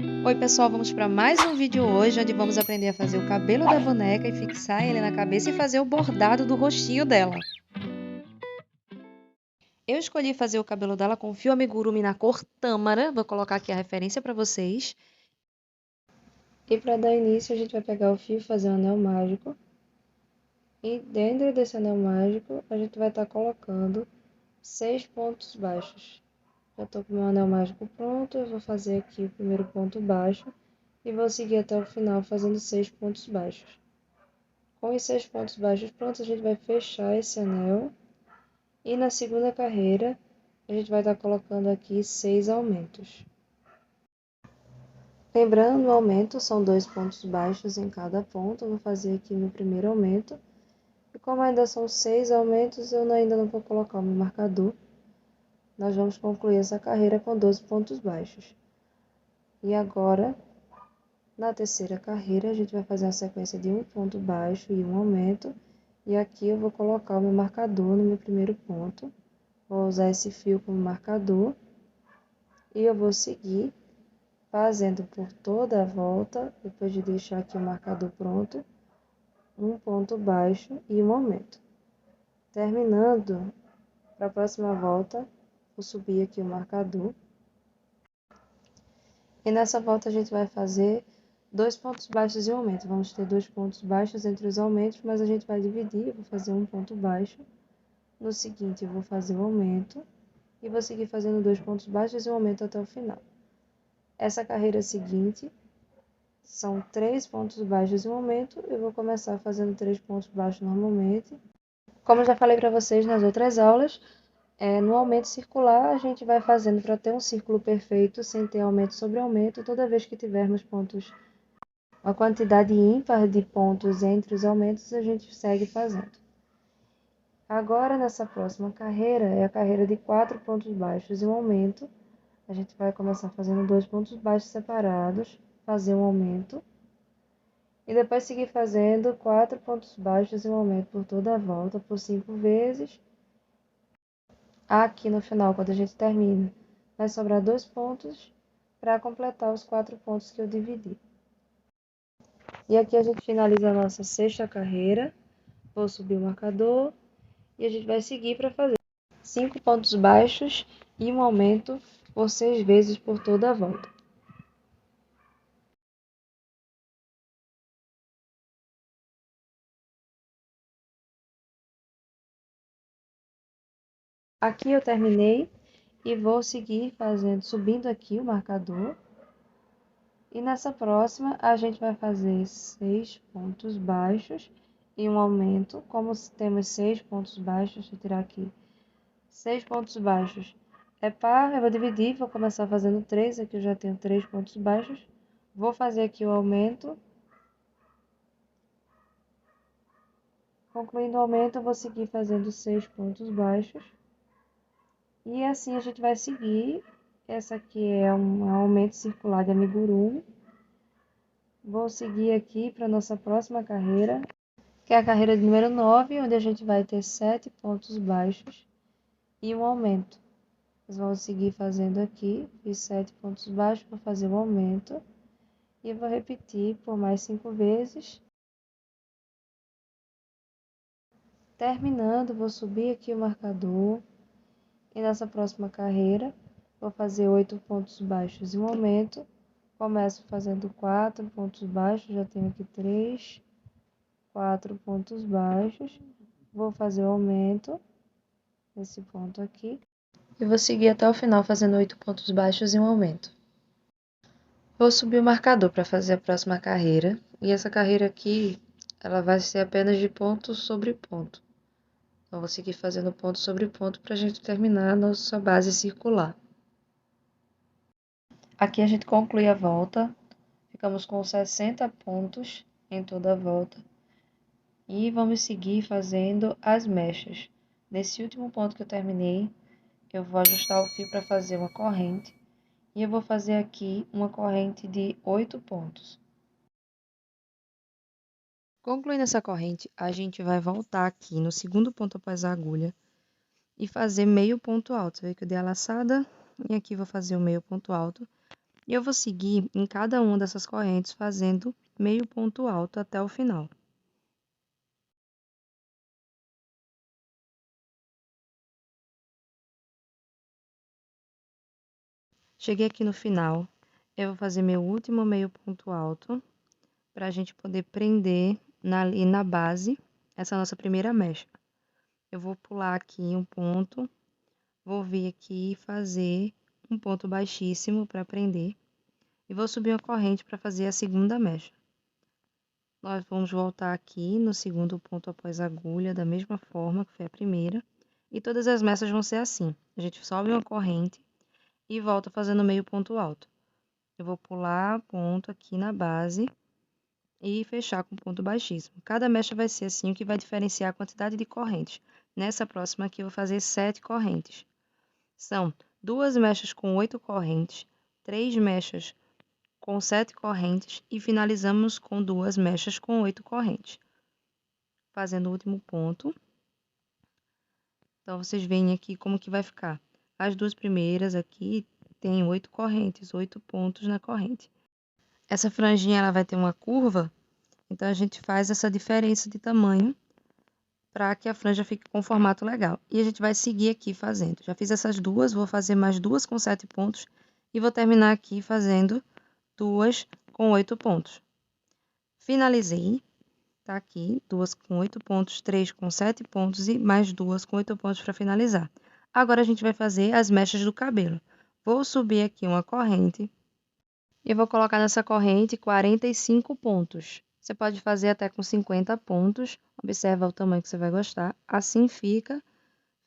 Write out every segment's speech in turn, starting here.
Oi pessoal, vamos para mais um vídeo hoje, onde vamos aprender a fazer o cabelo da boneca e fixar ele na cabeça e fazer o bordado do rostinho dela. Eu escolhi fazer o cabelo dela com fio amigurumi na cor tâmara, vou colocar aqui a referência para vocês. E para dar início a gente vai pegar o fio e fazer um anel mágico. E dentro desse anel mágico a gente vai estar colocando 6 pontos baixos. Já estou com o meu anel mágico pronto, eu vou fazer aqui o primeiro ponto baixo. E vou seguir até o final fazendo 6 pontos baixos. Com os 6 pontos baixos prontos, a gente vai fechar esse anel. E na segunda carreira, a gente vai estar colocando aqui 6 aumentos. Lembrando, o aumento são 2 pontos baixos em cada ponto. Eu vou fazer aqui no primeiro aumento. E como ainda são 6 aumentos, eu ainda não vou colocar o meu marcador. Nós vamos concluir essa carreira com 12 pontos baixos. E agora, na terceira carreira, a gente vai fazer uma sequência de um ponto baixo e um aumento. E aqui eu vou colocar o meu marcador no meu primeiro ponto. Vou usar esse fio como marcador. E eu vou seguir fazendo por toda a volta, depois de deixar aqui o marcador pronto, um ponto baixo e um aumento. Terminando, para a próxima volta, vou subir aqui o marcador. E nessa volta a gente vai fazer 2 pontos baixos e um aumento. Vamos ter 2 pontos baixos entre os aumentos, mas a gente vai dividir. Eu vou fazer um ponto baixo. No seguinte, eu vou fazer o aumento. E vou seguir fazendo 2 pontos baixos e um aumento até o final. Essa carreira seguinte são 3 pontos baixos e um aumento. Eu vou começar fazendo 3 pontos baixos normalmente. Como eu já falei para vocês nas outras aulas, no aumento circular a gente vai fazendo para ter um círculo perfeito, sem ter aumento sobre aumento. Toda vez que tivermos pontos, uma quantidade ímpar de pontos entre os aumentos, a gente segue fazendo. Agora, nessa próxima carreira, é a carreira de 4 pontos baixos e um aumento. A gente vai começar fazendo 2 pontos baixos separados, fazer um aumento. E depois seguir fazendo 4 pontos baixos e um aumento por toda a volta, por 5 vezes. Aqui no final, quando a gente termina, vai sobrar 2 pontos para completar os 4 pontos que eu dividi. E aqui a gente finaliza a nossa sexta carreira. Vou subir o marcador. E a gente vai seguir para fazer 5 pontos baixos e um aumento por 6 vezes por toda a volta. Aqui eu terminei e vou seguir subindo aqui o marcador. E nessa próxima a gente vai fazer 6 pontos baixos e um aumento. Como temos 6 pontos baixos, deixa eu tirar aqui 6 pontos baixos é par, eu vou dividir, vou começar fazendo 3, aqui eu já tenho 3 pontos baixos. Vou fazer aqui o aumento. Concluindo o aumento, eu vou seguir fazendo 6 pontos baixos. E assim a gente vai seguir. Essa aqui é um aumento circular de amigurumi. Vou seguir aqui para a nossa próxima carreira, que é a carreira de número 9, onde a gente vai ter 7 pontos baixos e um aumento. Nós vamos seguir fazendo aqui, fiz 7 pontos baixos, vou fazer o aumento. E vou repetir por mais 5 vezes. Terminando, vou subir aqui o marcador. E nessa próxima carreira, vou fazer 8 pontos baixos e um aumento. Começo fazendo 4 pontos baixos, já tenho aqui 3, 4 pontos baixos. Vou fazer o aumento nesse ponto aqui. E vou seguir até o final fazendo 8 pontos baixos e um aumento. Vou subir o marcador para fazer a próxima carreira. E essa carreira aqui, ela vai ser apenas de ponto sobre ponto. Então, vou seguir fazendo ponto sobre ponto para a gente terminar a nossa base circular. Aqui a gente conclui a volta. Ficamos com 60 pontos em toda a volta. E vamos seguir fazendo as mechas. Nesse último ponto que eu terminei, eu vou ajustar o fio para fazer uma corrente. E eu vou fazer aqui uma corrente de 8 pontos. Concluindo essa corrente, a gente vai voltar aqui no segundo ponto após a agulha e fazer meio ponto alto. Você vê que eu dei a laçada e aqui vou fazer o meio ponto alto. E eu vou seguir em cada uma dessas correntes fazendo meio ponto alto até o final. Cheguei aqui no final, eu vou fazer meu último meio ponto alto, para a gente poder prender ali na base essa nossa primeira mecha. Eu vou pular aqui um ponto, vou vir aqui e fazer um ponto baixíssimo para prender, e vou subir uma corrente para fazer a segunda mecha. Nós vamos voltar aqui no segundo ponto após a agulha, da mesma forma que foi a primeira, e todas as mechas vão ser assim. A gente sobe uma corrente e volta fazendo meio ponto alto. Eu vou pular ponto aqui na base e fechar com ponto baixíssimo. Cada mecha vai ser assim, o que vai diferenciar a quantidade de correntes. Nessa próxima aqui eu vou fazer 7 correntes. São 2 mechas com 8 correntes, 3 mechas com 7 correntes e finalizamos com 2 mechas com 8 correntes. Fazendo o último ponto. Então, vocês veem aqui como que vai ficar. As duas primeiras aqui tem 8 correntes, 8 pontos na corrente. Essa franjinha ela vai ter uma curva, então a gente faz essa diferença de tamanho para que a franja fique com um formato legal. E a gente vai seguir aqui fazendo. Já fiz essas duas, vou fazer mais duas com 7 pontos e vou terminar aqui fazendo duas com 8 pontos. Finalizei, tá aqui, duas com 8 pontos, 3 com 7 pontos e mais duas com 8 pontos para finalizar. Agora a gente vai fazer as mechas do cabelo. Vou subir aqui uma corrente e vou colocar nessa corrente 45 pontos. Você pode fazer até com 50 pontos, observa o tamanho que você vai gostar. Assim fica,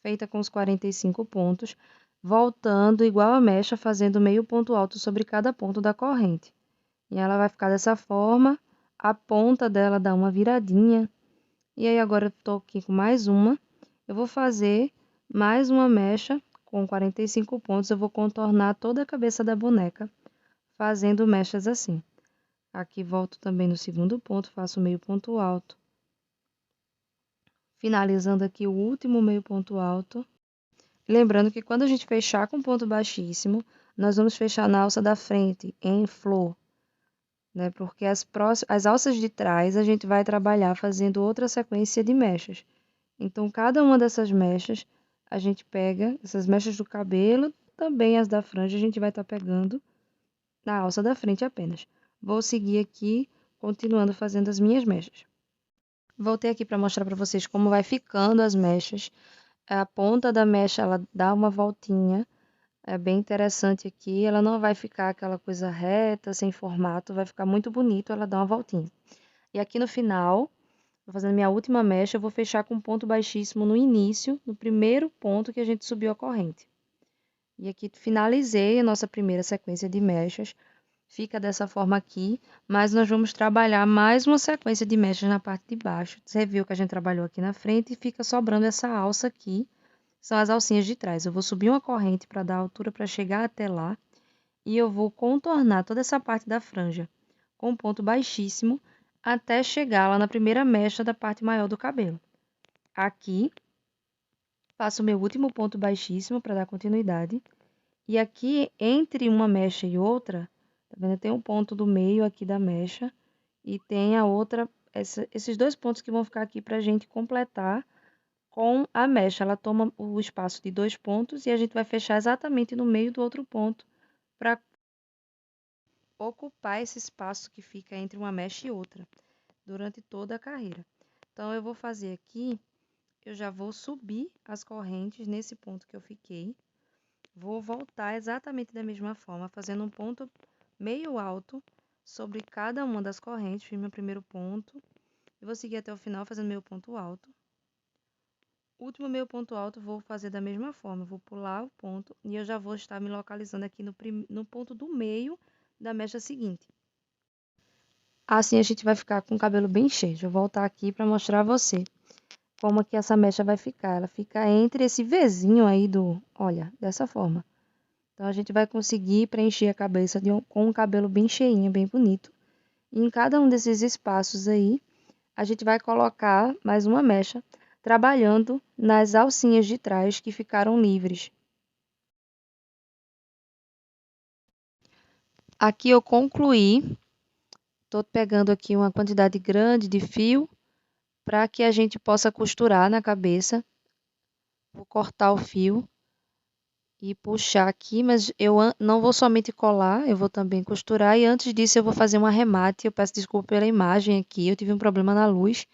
feita com os 45 pontos, voltando igual a mecha, fazendo meio ponto alto sobre cada ponto da corrente. E ela vai ficar dessa forma, a ponta dela dá uma viradinha. E aí agora eu tô aqui com mais uma, eu vou fazer mais uma mecha com 45 pontos, eu vou contornar toda a cabeça da boneca, fazendo mechas assim. Aqui volto também no segundo ponto, faço meio ponto alto. Finalizando aqui o último meio ponto alto. Lembrando que quando a gente fechar com ponto baixíssimo, nós vamos fechar na alça da frente, em flor, né? Porque as alças de trás a gente vai trabalhar fazendo outra sequência de mechas. Então, cada uma dessas mechas, a gente pega, essas mechas do cabelo, também as da franja, a gente vai estar pegando na alça da frente apenas. Vou seguir aqui, continuando fazendo as minhas mechas. Voltei aqui para mostrar para vocês como vai ficando as mechas. A ponta da mecha, ela dá uma voltinha. É bem interessante aqui. Ela não vai ficar aquela coisa reta, sem formato. Vai ficar muito bonito, ela dá uma voltinha. E aqui no final, vou fazendo minha última mecha, eu vou fechar com um ponto baixíssimo no início, no primeiro ponto que a gente subiu a corrente. E aqui finalizei a nossa primeira sequência de mechas. Fica dessa forma aqui, mas nós vamos trabalhar mais uma sequência de mechas na parte de baixo. Você viu que a gente trabalhou aqui na frente e fica sobrando essa alça aqui, são as alcinhas de trás. Eu vou subir uma corrente para dar altura para chegar até lá e eu vou contornar toda essa parte da franja com um ponto baixíssimo até chegar lá na primeira mecha da parte maior do cabelo. Aqui, faço o meu último ponto baixíssimo para dar continuidade. E aqui, entre uma mecha e outra, tá vendo? Tem um ponto do meio aqui da mecha e tem a outra, esses dois pontos que vão ficar aqui pra gente completar com a mecha. Ela toma o espaço de 2 pontos e a gente vai fechar exatamente no meio do outro ponto para ocupar esse espaço que fica entre uma mecha e outra durante toda a carreira. Então, eu vou fazer aqui, eu já vou subir as correntes nesse ponto que eu fiquei. Vou voltar exatamente da mesma forma, fazendo um ponto meio alto sobre cada uma das correntes. Fiz meu primeiro ponto e vou seguir até o final fazendo meu ponto alto. O último meu ponto alto vou fazer da mesma forma, vou pular o ponto e eu já vou estar me localizando aqui no ponto do meio da mecha seguinte. Assim a gente vai ficar com o cabelo bem cheio. Deixa eu voltar aqui para mostrar a você como que essa mecha vai ficar. Ela fica entre esse Vzinho aí olha, dessa forma. Então, a gente vai conseguir preencher a cabeça com um cabelo bem cheinho, bem bonito. E em cada um desses espaços aí, a gente vai colocar mais uma mecha, trabalhando nas alcinhas de trás que ficaram livres. aqui eu concluí. Tô pegando aqui uma quantidade grande de fio para que a gente possa costurar na cabeça. Vou cortar o fio e puxar aqui, mas eu não vou somente colar, eu vou também costurar. E antes disso eu vou fazer um arremate. Eu peço desculpa pela imagem aqui, eu tive um problema na luz,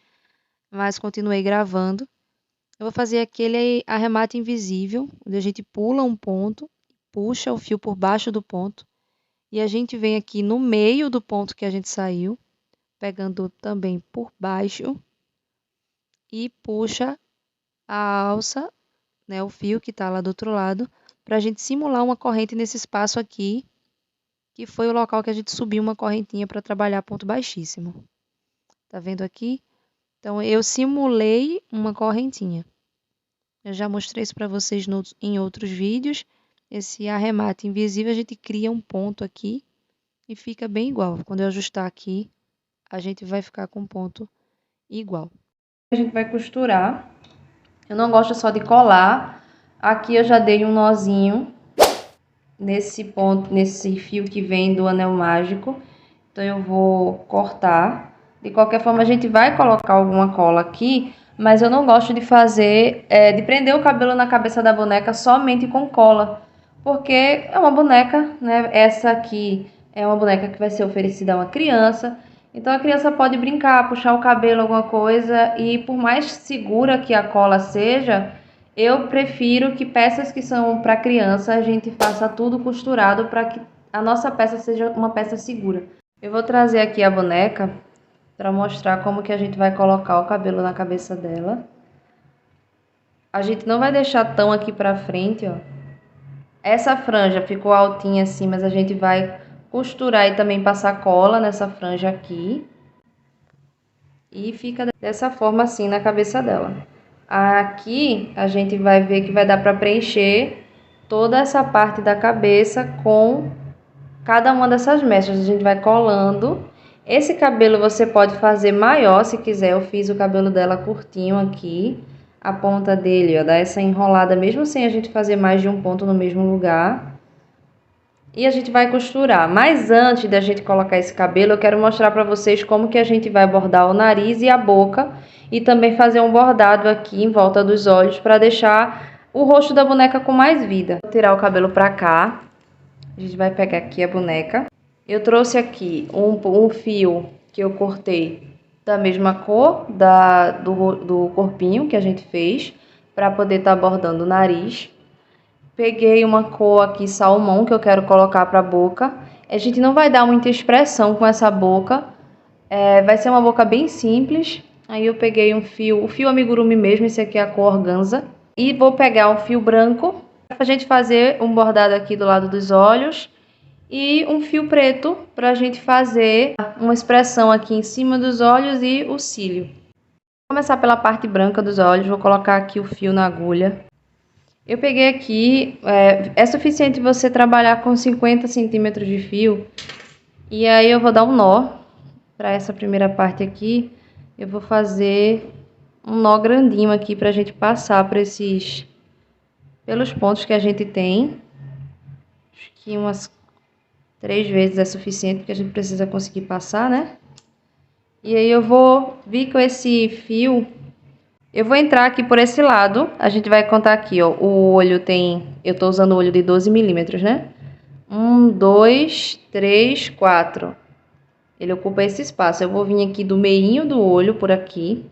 mas continuei gravando. Eu vou fazer aquele arremate invisível, onde a gente pula um ponto, puxa o fio por baixo do ponto, e a gente vem aqui no meio do ponto que a gente saiu, pegando também por baixo, e puxa a alça, né, o fio que está lá do outro lado, para a gente simular uma corrente nesse espaço aqui, que foi o local que a gente subiu uma correntinha para trabalhar ponto baixíssimo. Tá vendo aqui? Então, eu simulei uma correntinha. Eu já mostrei isso para vocês em outros vídeos. Esse arremate invisível, a gente cria um ponto aqui e fica bem igual. Quando eu ajustar aqui, a gente vai ficar com um ponto igual. A gente vai costurar. Eu não gosto só de colar. Aqui eu já dei um nozinho nesse ponto, nesse fio que vem do anel mágico. Então eu vou cortar. De qualquer forma, a gente vai colocar alguma cola aqui, mas eu não gosto de fazer, de prender o cabelo na cabeça da boneca somente com cola, porque é uma boneca, né? Essa aqui é uma boneca que vai ser oferecida a uma criança. Então a criança pode brincar, puxar o cabelo, alguma coisa, e por mais segura que a cola seja, eu prefiro que peças que são para criança a gente faça tudo costurado para que a nossa peça seja uma peça segura. Eu vou trazer aqui a boneca para mostrar como que a gente vai colocar o cabelo na cabeça dela. A gente não vai deixar tão aqui para frente, ó. Essa franja ficou altinha assim, mas a gente vai costurar e também passar cola nessa franja aqui. E fica dessa forma assim na cabeça dela. Aqui a gente vai ver que vai dar para preencher toda essa parte da cabeça com cada uma dessas mechas. A gente vai colando. Esse cabelo você pode fazer maior se quiser. Eu fiz o cabelo dela curtinho aqui. A ponta dele, ó, dá essa enrolada mesmo sem a gente fazer mais de um ponto no mesmo lugar. E a gente vai costurar. Mas antes da gente colocar esse cabelo, eu quero mostrar para vocês como que a gente vai bordar o nariz e a boca. E também fazer um bordado aqui em volta dos olhos para deixar o rosto da boneca com mais vida. Vou tirar o cabelo para cá. A gente vai pegar aqui a boneca. Eu trouxe aqui um fio que eu cortei da mesma cor do corpinho que a gente fez, para poder estar bordando o nariz. Peguei uma cor aqui salmão que eu quero colocar para a boca. A gente não vai dar muita expressão com essa boca. Vai ser uma boca bem simples. Aí eu peguei o fio amigurumi mesmo, esse aqui é a cor organza. E vou pegar um fio branco para a gente fazer um bordado aqui do lado dos olhos. E um fio preto para a gente fazer uma expressão aqui em cima dos olhos e o cílio. Vou começar pela parte branca dos olhos, vou colocar aqui o fio na agulha. Eu peguei aqui, é suficiente você trabalhar com 50 centímetros de fio. E aí eu vou dar um nó para essa primeira parte aqui. Eu vou fazer um nó grandinho aqui para a gente passar pelos pontos que a gente tem. Acho que umas 3 vezes é suficiente, porque a gente precisa conseguir passar, né? E aí eu vou vir com esse fio. Eu vou entrar aqui por esse lado. A gente vai contar aqui, ó. O olho tem... Eu tô usando o olho de 12 milímetros, né? 1, 2, 3, 4. Ele ocupa esse espaço. Eu vou vir aqui do meinho do olho, por aqui.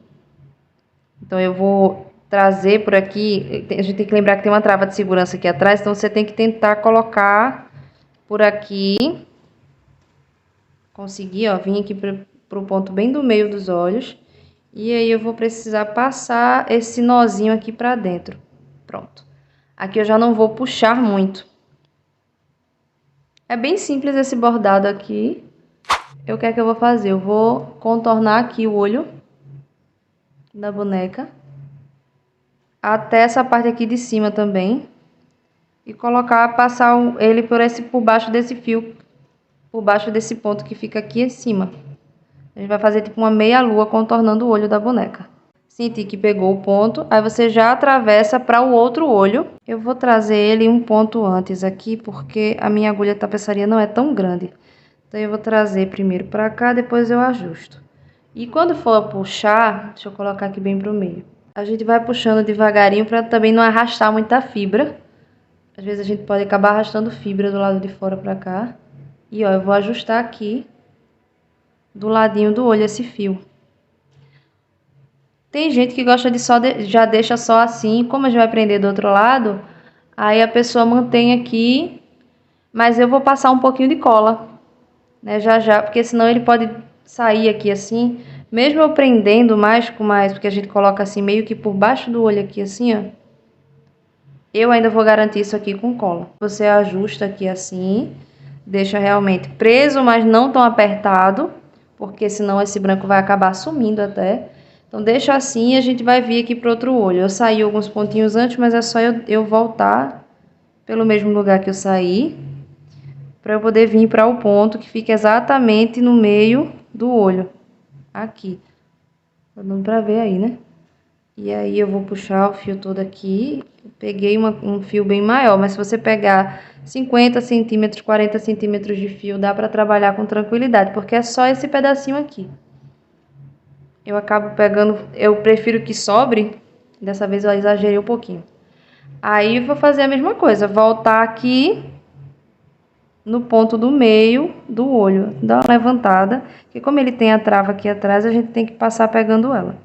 Então eu vou trazer por aqui. A gente tem que lembrar que tem uma trava de segurança aqui atrás. Então você tem que tentar colocar por aqui. Consegui, ó, vim aqui pro ponto bem do meio dos olhos. E aí eu vou precisar passar esse nozinho aqui pra dentro. Pronto. Aqui eu já não vou puxar muito. É bem simples esse bordado aqui. O que é que eu vou fazer? Eu vou contornar aqui o olho da boneca. Até essa parte aqui de cima também. E passar ele por baixo desse fio. Por baixo desse ponto que fica aqui em cima. A gente vai fazer tipo uma meia lua contornando o olho da boneca. Senti que pegou o ponto, aí você já atravessa para o outro olho. Eu vou trazer ele um ponto antes aqui, porque a minha agulha tapeçaria não é tão grande. Então, eu vou trazer primeiro pra cá, depois eu ajusto. E quando for puxar, deixa eu colocar aqui bem pro meio. A gente vai puxando devagarinho pra também não arrastar muita fibra. Às vezes a gente pode acabar arrastando fibra do lado de fora pra cá. E ó, eu vou ajustar aqui do ladinho do olho esse fio. Tem gente que gosta de já deixa só assim, como a gente vai prender do outro lado, aí a pessoa mantém aqui, mas eu vou passar um pouquinho de cola, né, já, porque senão ele pode sair aqui assim, mesmo eu prendendo mais com mais, porque a gente coloca assim meio que por baixo do olho aqui assim, ó. Eu ainda vou garantir isso aqui com cola. Você ajusta aqui assim, deixa realmente preso, mas não tão apertado, porque senão esse branco vai acabar sumindo até. Então deixa assim e a gente vai vir aqui pro outro olho. Eu saí alguns pontinhos antes, mas é só eu voltar pelo mesmo lugar que eu saí, para eu poder vir para o ponto que fica exatamente no meio do olho. Aqui. Tá dando pra ver aí, né? E aí eu vou puxar o fio todo aqui. Peguei um fio bem maior, mas se você pegar 50 centímetros, 40 centímetros de fio, dá pra trabalhar com tranquilidade, porque é só esse pedacinho aqui. Eu acabo pegando, eu prefiro que sobre, dessa vez eu exagerei um pouquinho. Aí vou fazer a mesma coisa, voltar aqui no ponto do meio do olho, dar uma levantada, que como ele tem a trava aqui atrás, a gente tem que passar pegando ela.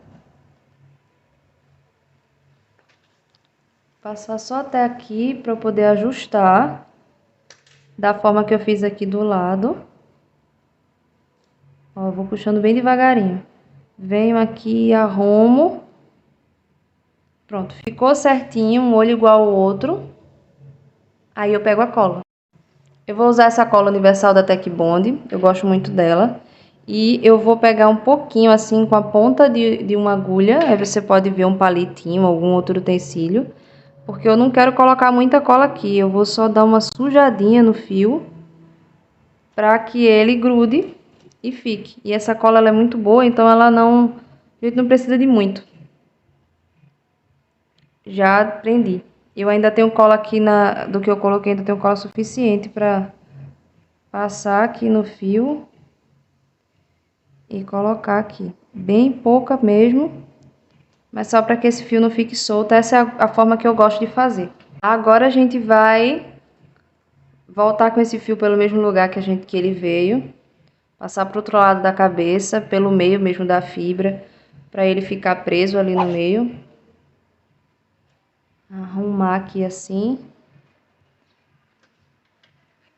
Passar só até aqui para eu poder ajustar da forma que eu fiz aqui do lado. Ó, eu vou puxando bem devagarinho. Venho aqui e arrumo. Pronto, ficou certinho, um olho igual ao outro. Aí eu pego a cola. Eu vou usar essa cola universal da Tech Bond, eu gosto muito dela. E eu vou pegar um pouquinho assim com a ponta de uma agulha. Aí você pode ver um palitinho, algum outro utensílio. Porque eu não quero colocar muita cola aqui, eu vou só dar uma sujadinha no fio para que ele grude e fique. E essa cola ela é muito boa, então ela não, a gente não precisa de muito. Já prendi. Eu ainda tenho cola aqui do que eu coloquei, ainda tenho cola suficiente para passar aqui no fio e colocar aqui. Bem pouca mesmo, mas só para que esse fio não fique solto. Essa é a forma que eu gosto de fazer. Agora a gente vai voltar com esse fio pelo mesmo lugar que ele veio. Passar pro outro lado da cabeça, pelo meio mesmo da fibra, para ele ficar preso ali no meio. Arrumar aqui assim.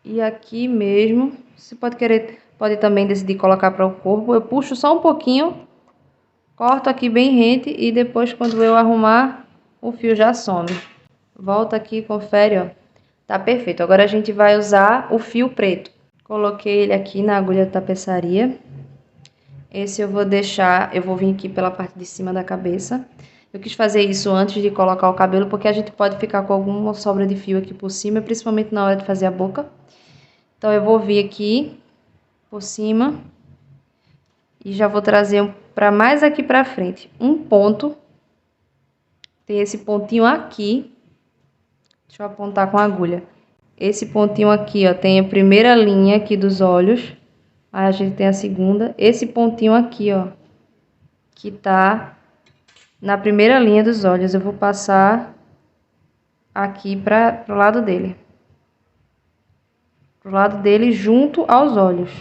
E aqui mesmo, você pode também decidir colocar para o corpo. Eu puxo só um pouquinho, corto aqui bem rente e depois quando eu arrumar, o fio já some. Volta aqui, confere, ó. Tá perfeito. Agora a gente vai usar o fio preto. Coloquei ele aqui na agulha de tapeçaria. Esse eu vou deixar, eu vou vir aqui pela parte de cima da cabeça. Eu quis fazer isso antes de colocar o cabelo, porque a gente pode ficar com alguma sobra de fio aqui por cima, principalmente na hora de fazer a boca. Então, eu vou vir aqui por cima e já vou trazer para mais aqui pra frente. Um ponto. Tem esse pontinho aqui. Deixa eu apontar com a agulha. Esse pontinho aqui, ó, tem a primeira linha aqui dos olhos. Aí a gente tem a segunda. Esse pontinho aqui, ó, que tá na primeira linha dos olhos. Eu vou passar aqui pro lado dele. Pro lado dele junto aos olhos.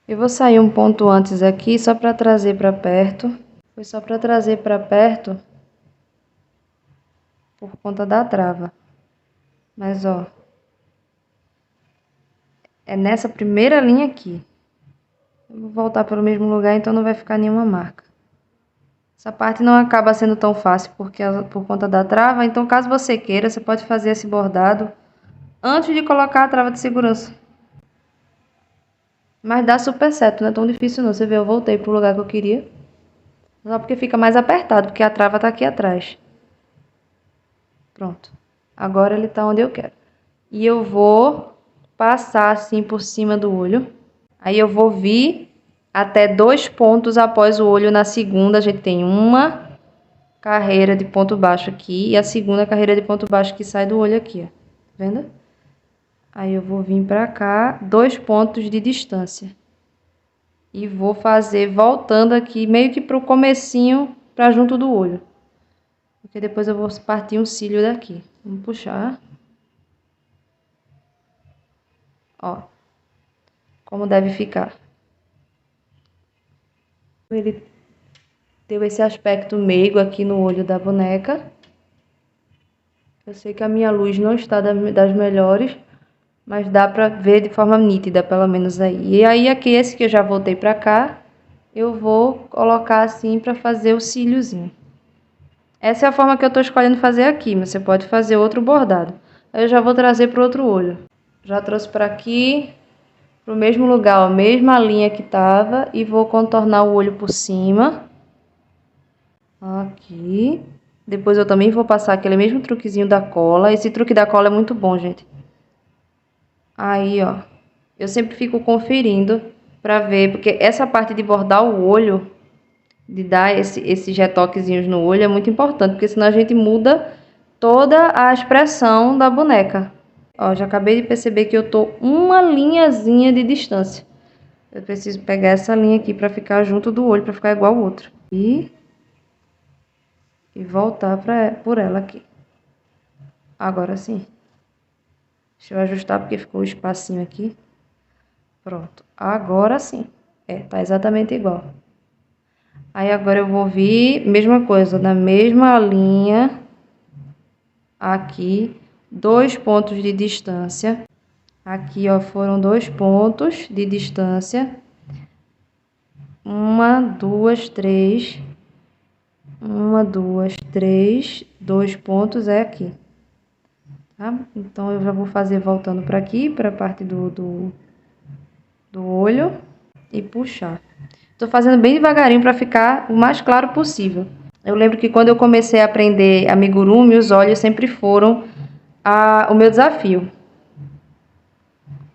Eu vou sair um ponto antes aqui só para trazer para perto. Foi só para trazer para perto por conta da trava. Mas ó, é nessa primeira linha aqui. Eu vou voltar pelo mesmo lugar, então não vai ficar nenhuma marca. Essa parte não acaba sendo tão fácil por conta da trava, então caso você queira, você pode fazer esse bordado antes de colocar a trava de segurança. Mas dá super certo, não é tão difícil não. Você vê, eu voltei pro lugar que eu queria. Só porque fica mais apertado, porque a trava tá aqui atrás. Pronto. Agora ele tá onde eu quero. E eu vou passar assim por cima do olho. Aí eu vou vir até 2 pontos após o olho na segunda. A gente tem uma carreira de ponto baixo aqui e a segunda carreira de ponto baixo que sai do olho aqui, ó. Tá vendo? Aí eu vou vir pra cá, 2 pontos de distância. E vou fazer voltando aqui, meio que pro comecinho, pra junto do olho. Porque depois eu vou partir um cílio daqui. Vamos puxar. Ó, como deve ficar. Ele deu esse aspecto meigo aqui no olho da boneca. Eu sei que a minha luz não está das melhores, mas dá pra ver de forma nítida, pelo menos aí. E aí aqui, esse que eu já voltei pra cá, eu vou colocar assim pra fazer o cíliozinho. Essa é a forma que eu tô escolhendo fazer aqui, mas você pode fazer outro bordado. Aí eu já vou trazer pro outro olho. Já trouxe pra aqui, pro mesmo lugar, a mesma linha que tava, e vou contornar o olho por cima. Aqui. Depois eu também vou passar aquele mesmo truquezinho da cola. Esse truque da cola é muito bom, gente. Aí, ó. Eu sempre fico conferindo pra ver, porque essa parte de bordar o olho, de dar esses retoquezinhos no olho é muito importante, porque senão a gente muda toda a expressão da boneca. Ó, já acabei de perceber que eu tô uma linhazinha de distância. Eu preciso pegar essa linha aqui pra ficar junto do olho, pra ficar igual o outro. E voltar por ela aqui. Agora sim. Deixa eu ajustar porque ficou o espacinho aqui. Pronto. Agora sim. Tá exatamente igual. Aí agora eu vou vir, mesma coisa, na mesma linha. Aqui, 2 pontos de distância. Aqui, ó, foram 2 pontos de distância. 1, 2, 3. 1, 2, 3. 2 pontos é aqui. Tá? Então, eu já vou fazer voltando para aqui, para a parte do olho e puxar. Tô fazendo bem devagarinho para ficar o mais claro possível. Eu lembro que quando eu comecei a aprender amigurumi, os olhos sempre foram o meu desafio.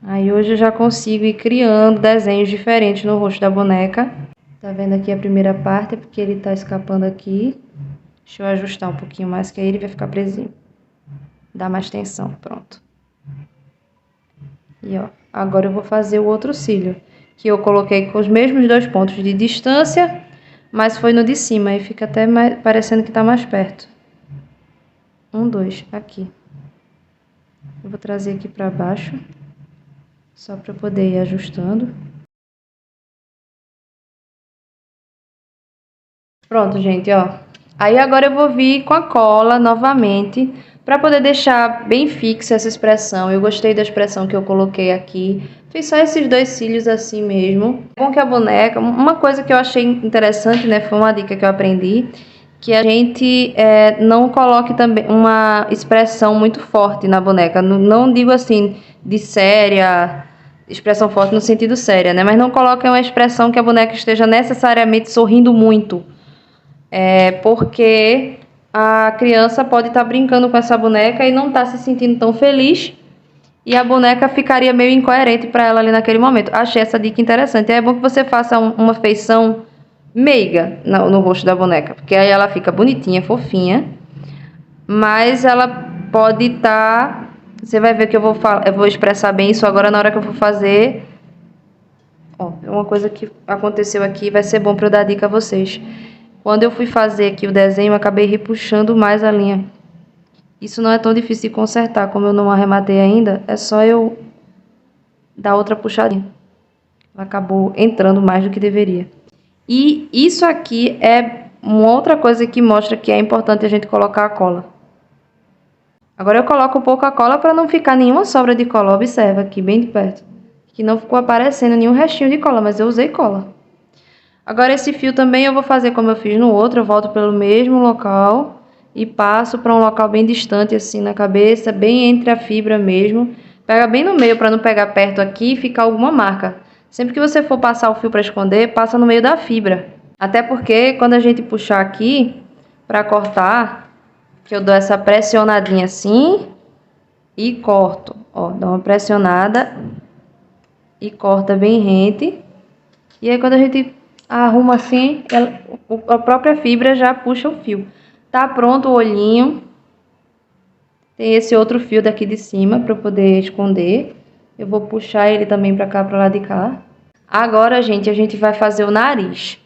Aí hoje eu já consigo ir criando desenhos diferentes no rosto da boneca. Tá vendo aqui a primeira parte, é porque ele tá escapando aqui. Deixa eu ajustar um pouquinho mais, que aí ele vai ficar presinho. Dá mais tensão, pronto. E ó, agora eu vou fazer o outro cílio, que eu coloquei com os mesmos 2 pontos de distância, mas foi no de cima, aí fica até parecendo que tá mais perto. 1, 2, aqui. Eu vou trazer aqui pra baixo, só pra poder ir ajustando. Pronto, gente, ó. Aí agora eu vou vir com a cola novamente, para poder deixar bem fixa essa expressão. Eu gostei da expressão que eu coloquei aqui. Fiz só esses 2 cílios assim mesmo. É bom que a boneca... Uma coisa que eu achei interessante, né? Foi uma dica que eu aprendi. Que a gente não coloque também uma expressão muito forte na boneca. Não digo assim, de séria... Expressão forte no sentido séria, né? Mas não coloque uma expressão que a boneca esteja necessariamente sorrindo muito. Porque a criança pode estar brincando com essa boneca e não estar se sentindo tão feliz, e a boneca ficaria meio incoerente para ela ali naquele momento. Achei essa dica interessante. É bom que você faça uma feição meiga no rosto da boneca, porque aí ela fica bonitinha, fofinha, mas ela pode estar... Você vai ver que eu vou expressar bem isso agora na hora que eu for fazer. Ó, uma coisa que aconteceu aqui, vai ser bom para eu dar dica a vocês. Quando eu fui fazer aqui o desenho, eu acabei repuxando mais a linha. Isso não é tão difícil de consertar, como eu não arrematei ainda, é só eu dar outra puxadinha. Ela acabou entrando mais do que deveria. E isso aqui é uma outra coisa que mostra que é importante a gente colocar a cola. Agora eu coloco um pouco a cola para não ficar nenhuma sobra de cola. Observa aqui, bem de perto. Que não ficou aparecendo nenhum restinho de cola, mas eu usei cola. Agora esse fio também eu vou fazer como eu fiz no outro, eu volto pelo mesmo local e passo para um local bem distante assim na cabeça, bem entre a fibra mesmo. Pega bem no meio para não pegar perto aqui e ficar alguma marca. Sempre que você for passar o fio para esconder, passa no meio da fibra. Até porque quando a gente puxar aqui para cortar, que eu dou essa pressionadinha assim e corto. Ó, dá uma pressionada e corta bem rente. E aí quando a gente arruma assim, a própria fibra já puxa o fio. Tá pronto o olhinho. Tem esse outro fio daqui de cima para eu poder esconder. Eu vou puxar ele também para cá, para lá de cá. Agora, gente, a gente vai fazer o nariz.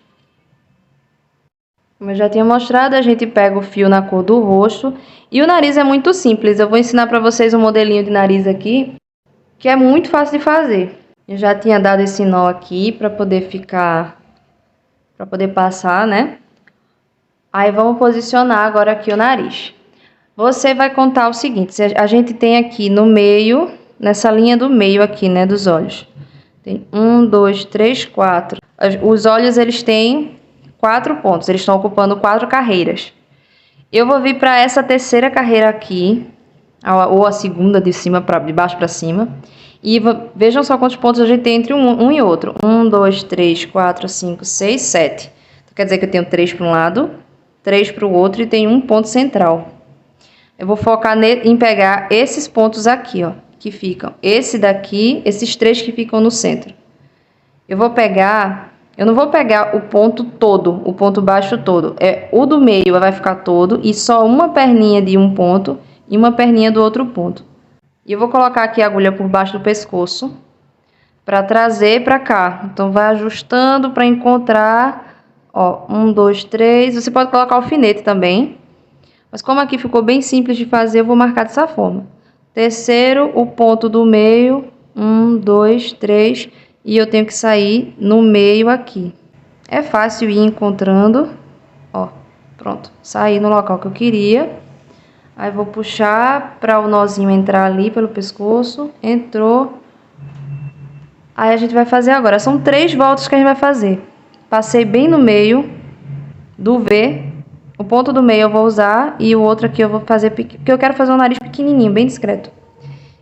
Como eu já tinha mostrado, a gente pega o fio na cor do rosto. E o nariz é muito simples. Eu vou ensinar para vocês um modelinho de nariz aqui, que é muito fácil de fazer. Eu já tinha dado esse nó aqui para poder ficar, para poder passar, né? Aí vamos posicionar agora aqui o nariz. Você vai contar o seguinte, a gente tem aqui no meio, nessa linha do meio aqui, né, dos olhos. Tem 1, 2, 3, 4. Os olhos, eles têm 4 pontos, eles estão ocupando 4 carreiras. Eu vou vir para essa terceira carreira aqui, ou a segunda de cima para de baixo para cima. E vejam só quantos pontos a gente tem entre um e outro. 1, 2, 3, 4, 5, 6, 7. Então, quer dizer que eu tenho 3 para um lado, 3 para o outro e tem um ponto central. Eu vou focar em pegar esses pontos aqui, ó, que ficam. Esse daqui, esses 3 que ficam no centro. Eu não vou pegar o ponto todo, o ponto baixo todo. O do meio vai ficar todo e só uma perninha de um ponto e uma perninha do outro ponto. E eu vou colocar aqui a agulha por baixo do pescoço para trazer para cá. Então, vai ajustando para encontrar, ó, 1, 2, 3. Você pode colocar alfinete também. Mas como aqui ficou bem simples de fazer, eu vou marcar dessa forma. Terceiro, o ponto do meio. 1, 2, 3. E eu tenho que sair no meio aqui. É fácil ir encontrando. Ó, pronto. Saí no local que eu queria. Aí vou puxar para o nozinho entrar ali pelo pescoço. Entrou. Aí a gente vai fazer agora. São 3 voltas que a gente vai fazer. Passei bem no meio do V. O ponto do meio eu vou usar. E o outro aqui eu vou fazer porque eu quero fazer um nariz pequenininho, bem discreto.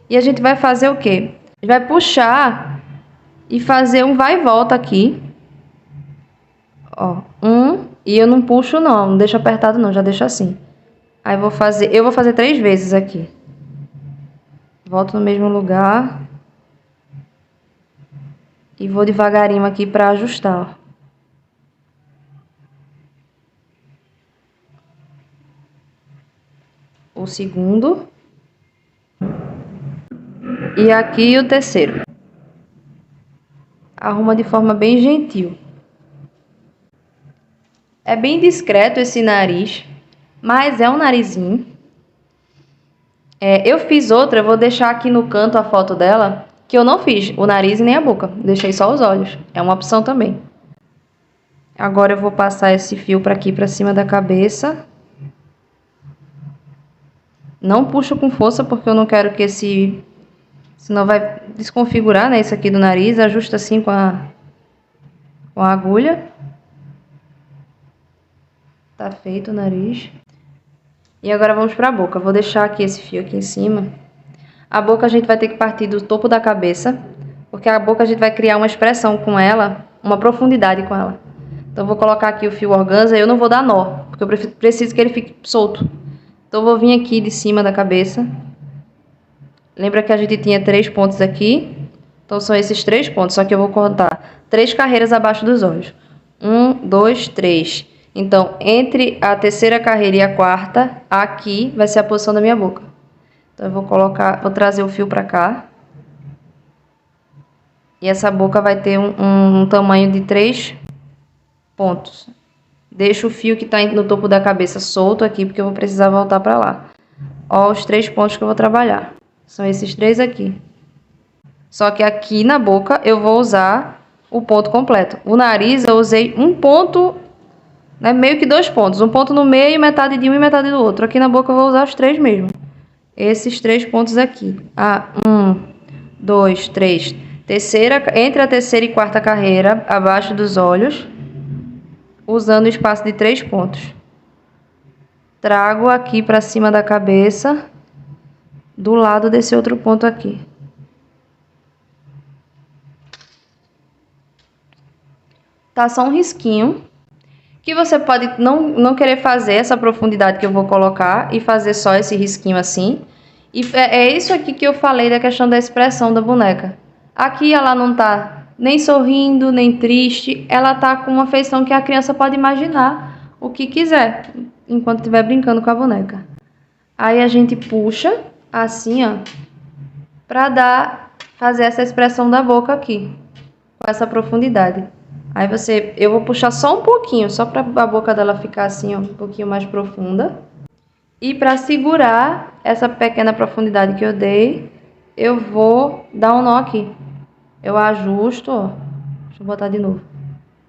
E a gente vai fazer o quê? A gente vai puxar e fazer um vai e volta aqui. Ó, e eu não puxo não deixo apertado não, já deixo assim. Aí eu vou fazer 3 vezes aqui. Volto no mesmo lugar. E vou devagarinho aqui para ajustar. O segundo. E aqui o terceiro. Arruma de forma bem gentil. É bem discreto esse nariz, mas é um narizinho. Eu fiz outra, eu vou deixar aqui no canto a foto dela, que eu não fiz o nariz e nem a boca. Deixei só os olhos. É uma opção também. Agora eu vou passar esse fio para aqui, para cima da cabeça. Não puxo com força, porque eu não quero que senão vai desconfigurar, né, isso aqui do nariz. Ajusta assim com a agulha. Tá feito o nariz. E agora vamos para a boca. Vou deixar aqui esse fio aqui em cima. A boca a gente vai ter que partir do topo da cabeça, porque a boca a gente vai criar uma expressão com ela, uma profundidade com ela. Então, eu vou colocar aqui o fio organza e eu não vou dar nó, porque eu preciso que ele fique solto. Então, eu vou vir aqui de cima da cabeça. Lembra que a gente tinha 3 pontos aqui? Então, são esses 3 pontos, só que eu vou contar 3 carreiras abaixo dos olhos. 1, 2, 3. Então, entre a terceira carreira e a quarta, aqui vai ser a posição da minha boca. Então, eu vou trazer o fio para cá. E essa boca vai ter um tamanho de 3 pontos. Deixo o fio que está no topo da cabeça solto aqui, porque eu vou precisar voltar para lá. Ó, os 3 pontos que eu vou trabalhar. São esses 3 aqui. Só que aqui na boca eu vou usar o ponto completo. O nariz eu usei um ponto, né, meio que 2 pontos. Um ponto no meio, metade de um e metade do outro. Aqui na boca eu vou usar os 3 mesmo. Esses 3 pontos aqui. 1, 2, 3. Entre a terceira e quarta carreira, abaixo dos olhos, usando o espaço de 3 pontos. Trago aqui para cima da cabeça, do lado desse outro ponto aqui. Tá só um risquinho, que você pode não querer fazer essa profundidade que eu vou colocar e fazer só esse risquinho assim. E é isso aqui que eu falei da questão da expressão da boneca. Aqui ela não tá nem sorrindo, nem triste, ela tá com uma feição que a criança pode imaginar o que quiser, enquanto estiver brincando com a boneca. Aí a gente puxa assim, ó, pra fazer essa expressão da boca aqui, com essa profundidade. Aí eu vou puxar só um pouquinho, só pra a boca dela ficar assim, ó, um pouquinho mais profunda. E para segurar essa pequena profundidade que eu dei, eu vou dar um nó aqui. Eu ajusto, ó. Deixa eu botar de novo.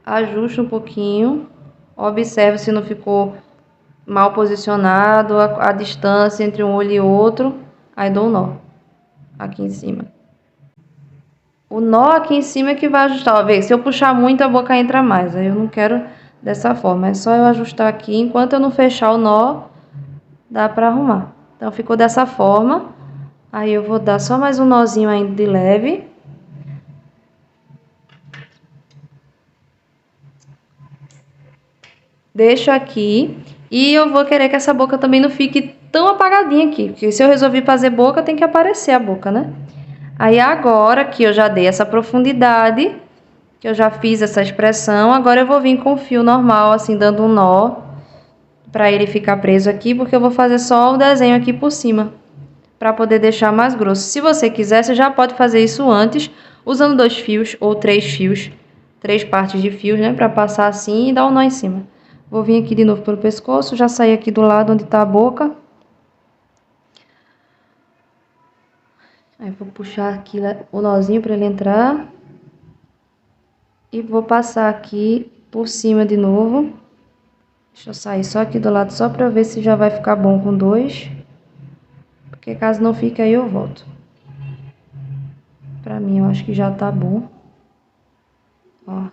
Ajusto um pouquinho. Observe se não ficou mal posicionado, a distância entre um olho e outro. Aí dou um nó aqui em cima. O nó aqui em cima é que vai ajustar. Ó, vê, se eu puxar muito, a boca entra mais. Aí eu não quero dessa forma. É só eu ajustar aqui. Enquanto eu não fechar o nó, dá pra arrumar. Então ficou dessa forma. Aí eu vou dar só mais um nozinho ainda de leve. Deixo aqui. E eu vou querer que essa boca também não fique tão apagadinha aqui. Porque se eu resolver fazer boca, tem que aparecer a boca, né? Aí agora que eu já dei essa profundidade, que eu já fiz essa expressão, agora eu vou vir com o fio normal, assim, dando um nó. Pra ele ficar preso aqui, porque eu vou fazer só o desenho aqui por cima. Para poder deixar mais grosso. Se você quiser, você já pode fazer isso antes, usando 2 fios ou 3 fios, 3 partes de fios, né, para passar assim e dar um nó em cima. Vou vir aqui de novo pelo pescoço, já saí aqui do lado onde tá a boca. Aí vou puxar aqui o nozinho para ele entrar. E vou passar aqui por cima de novo. Deixa eu sair só aqui do lado, só para ver se já vai ficar bom com 2. Porque caso não fique, aí eu volto. Pra mim, eu acho que já tá bom. Ó.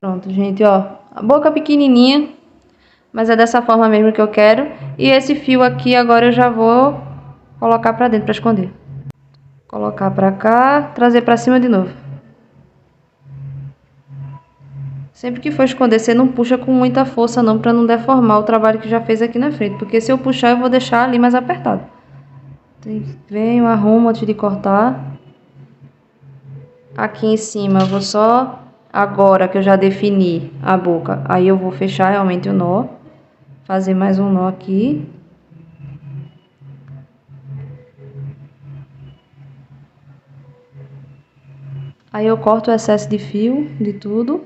Pronto, gente, ó. A boca pequenininha, mas é dessa forma mesmo que eu quero. E esse fio aqui agora eu já vou colocar pra dentro pra esconder. Colocar pra cá, trazer pra cima de novo. Sempre que for esconder, você não puxa com muita força não, pra não deformar o trabalho que já fez aqui na frente. Porque se eu puxar, eu vou deixar ali mais apertado. Venho, arrumo antes de cortar. Aqui em cima eu vou só, agora que eu já defini a boca, aí eu vou fechar realmente o nó. Fazer mais um nó aqui. Aí eu corto o excesso de fio, de tudo.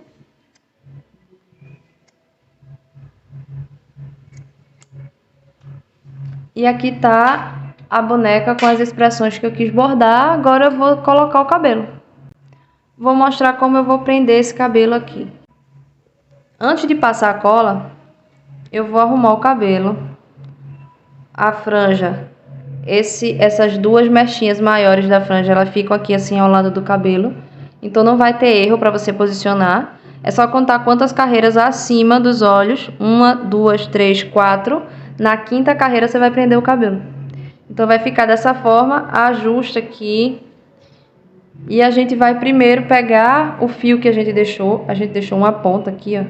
E aqui tá a boneca com as expressões que eu quis bordar. Agora eu vou colocar o cabelo. Vou mostrar como eu vou prender esse cabelo aqui. Antes de passar a cola, eu vou arrumar o cabelo. A franja, essas 2 mechinhas maiores da franja, elas ficam aqui assim ao lado do cabelo. Então não vai ter erro para você posicionar. É só contar quantas carreiras acima dos olhos. 1, 2, 3, 4. Na 5ª carreira você vai prender o cabelo. Então vai ficar dessa forma. Ajusta aqui. E a gente vai primeiro pegar o fio que a gente deixou. A gente deixou uma ponta aqui, ó,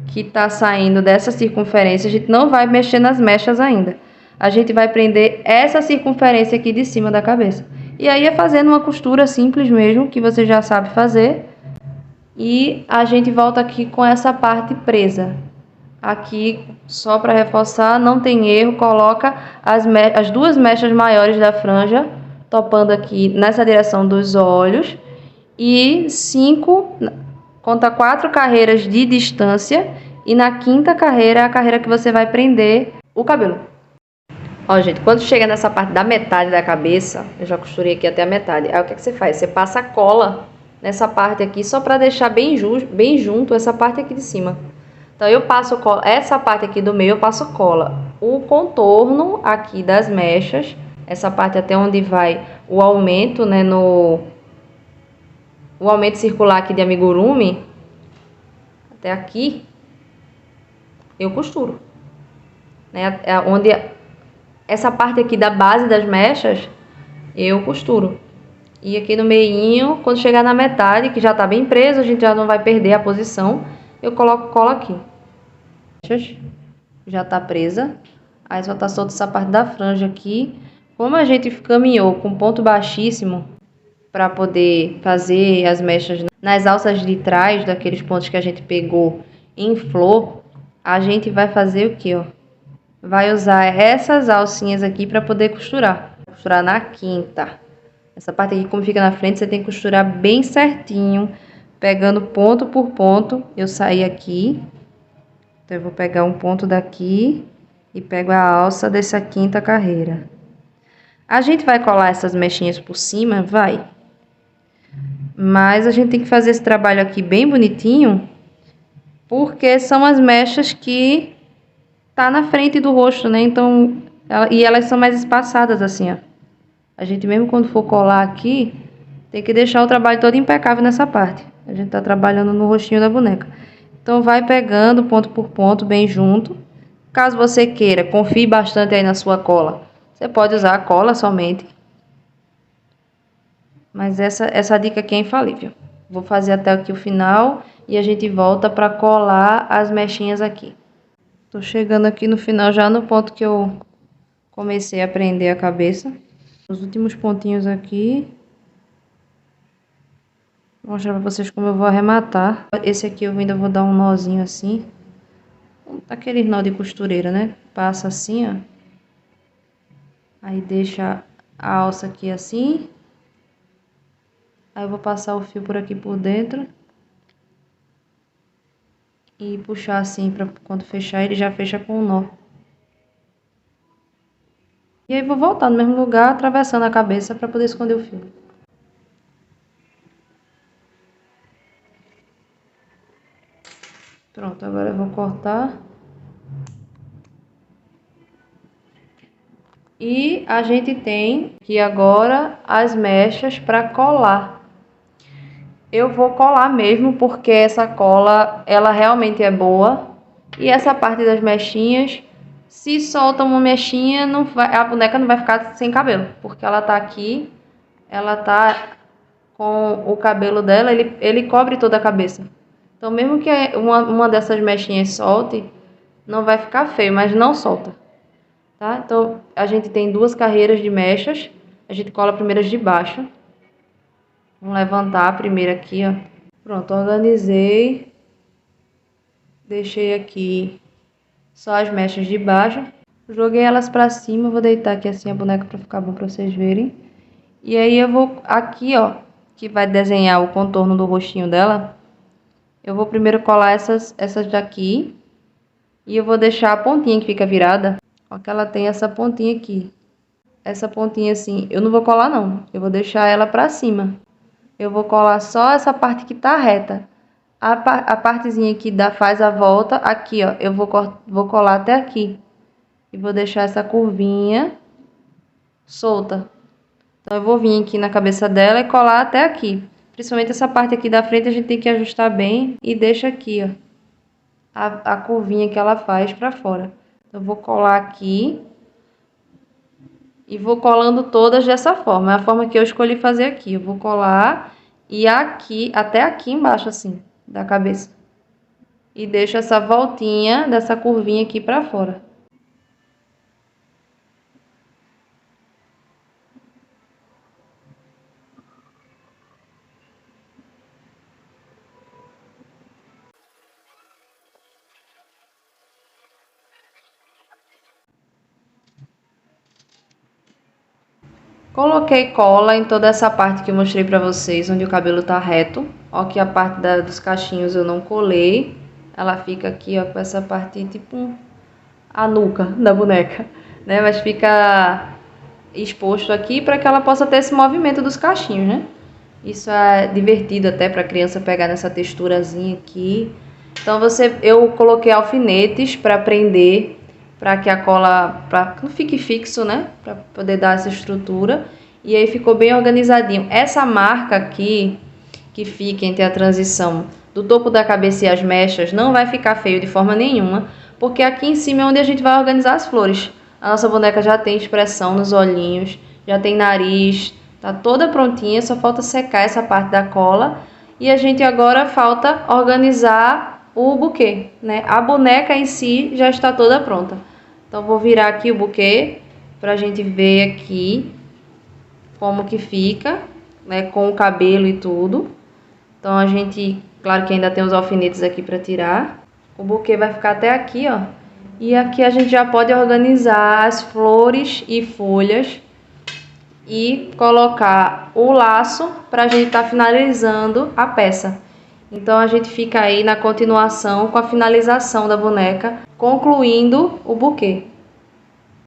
que tá saindo dessa circunferência. A gente não vai mexer nas mechas ainda. A gente vai prender essa circunferência aqui de cima da cabeça. E aí é fazendo uma costura simples mesmo, que você já sabe fazer. E a gente volta aqui com essa parte presa. Aqui, só para reforçar, não tem erro, coloca as 2 mechas maiores da franja, topando aqui nessa direção dos olhos. E 5, conta 4 carreiras de distância. E na 5ª carreira é a carreira que você vai prender o cabelo. Ó, gente, quando chega nessa parte da metade da cabeça, eu já costurei aqui até a metade. Aí o que é que você faz? Você passa a cola nessa parte aqui, só para deixar bem junto essa parte aqui de cima. Então eu passo cola, essa parte aqui do meio eu passo cola. O contorno aqui das mechas, essa parte até onde vai o aumento, né, o aumento circular aqui de amigurumi, até aqui, eu costuro. Né, onde essa parte aqui da base das mechas, eu costuro. E aqui no meinho, quando chegar na metade, que já tá bem preso, a gente já não vai perder a posição, eu coloco cola aqui. Já tá presa. Aí só tá solta essa parte da franja aqui. Como a gente caminhou com ponto baixíssimo para poder fazer as mechas nas alças de trás, daqueles pontos que a gente pegou em flor, a gente vai fazer o que, ó? Vai usar essas alcinhas aqui para poder costurar. Costurar na quinta. Essa parte aqui, como fica na frente, você tem que costurar bem certinho, pegando ponto por ponto. Eu saí aqui, então eu vou pegar um ponto daqui e pego a alça dessa quinta carreira. A gente vai colar essas mechinhas por cima? Vai. Mas a gente tem que fazer esse trabalho aqui bem bonitinho, porque são as mechas que tá na frente do rosto, né? Então, elas são mais espaçadas assim, ó. A gente mesmo quando for colar aqui, tem que deixar o trabalho todo impecável nessa parte. A gente tá trabalhando no rostinho da boneca. Então, vai pegando ponto por ponto, bem junto. Caso você queira, confie bastante aí na sua cola. Você pode usar a cola somente. Mas essa dica aqui é infalível. Vou fazer até aqui o final e a gente volta para colar as mechinhas aqui. Tô chegando aqui no final, já no ponto que eu comecei a prender a cabeça. Os últimos pontinhos aqui. Vou mostrar pra vocês como eu vou arrematar. Esse aqui eu ainda vou dar um nozinho assim. Aquele nó de costureira, né? Passa assim, ó. Aí deixa a alça aqui assim. Aí eu vou passar o fio por aqui por dentro. E puxar assim, pra quando fechar ele já fecha com um nó. E aí vou voltar no mesmo lugar, atravessando a cabeça para poder esconder o fio. Pronto, agora eu vou cortar. E a gente tem aqui agora as mechas para colar. Eu vou colar mesmo porque essa cola, ela realmente é boa. E essa parte das mechinhas, se solta uma mechinha, não vai, a boneca não vai ficar sem cabelo. Porque ela tá aqui, ela tá com o cabelo dela, ele cobre toda a cabeça. Então mesmo que uma dessas mechinhas solte, não vai ficar feio, mas não solta. Tá? Então a gente tem duas carreiras de mechas, a gente cola primeiro as de baixo. Vamos levantar a primeira aqui, ó. Pronto, organizei. Deixei aqui só as mechas de baixo. Joguei elas pra cima, vou deitar aqui assim a boneca pra ficar bom pra vocês verem. E aí eu vou aqui, ó, que vai desenhar o contorno do rostinho dela. Eu vou primeiro colar essas daqui. E eu vou deixar a pontinha que fica virada. Ó, que ela tem essa pontinha aqui. Essa pontinha assim, eu não vou colar não. Eu vou deixar ela pra cima. Eu vou colar só essa parte que tá reta. A partezinha que faz a volta, aqui, ó, eu vou colar até aqui. E vou deixar essa curvinha solta. Então, eu vou vir aqui na cabeça dela e colar até aqui. Principalmente essa parte aqui da frente, a gente tem que ajustar bem. E deixa aqui, ó, a curvinha que ela faz pra fora. Então, eu vou colar aqui. E vou colando todas dessa forma. É a forma que eu escolhi fazer aqui. Eu vou colar e aqui, até aqui embaixo, assim, da cabeça. E deixo essa voltinha dessa curvinha aqui pra fora. Coloquei cola em toda essa parte que eu mostrei pra vocês, onde o cabelo tá reto. Ó, que a parte dos cachinhos eu não colei. Ela fica aqui, ó, com essa parte tipo a nuca da boneca, né? Mas fica exposto aqui para que ela possa ter esse movimento dos cachinhos, né? Isso é divertido até para a criança pegar nessa texturazinha aqui. Então eu coloquei alfinetes para prender, para que a cola não fique fixo, né? Para poder dar essa estrutura. E aí ficou bem organizadinho. Essa marca aqui, que fica entre a transição do topo da cabeça e as mechas, não vai ficar feio de forma nenhuma, porque aqui em cima é onde a gente vai organizar as flores. A nossa boneca já tem expressão nos olhinhos, já tem nariz, tá toda prontinha, só falta secar essa parte da cola. E a gente agora falta organizar o buquê, né? A boneca em si já está toda pronta. Então, vou virar aqui o buquê pra gente ver aqui como que fica, né? Com o cabelo e tudo. Então, a gente, claro que ainda tem os alfinetes aqui pra tirar. O buquê vai ficar até aqui, ó. E aqui a gente já pode organizar as flores e folhas e colocar o laço pra gente estar finalizando a peça. Então, a gente fica aí na continuação com a finalização da boneca, concluindo o buquê.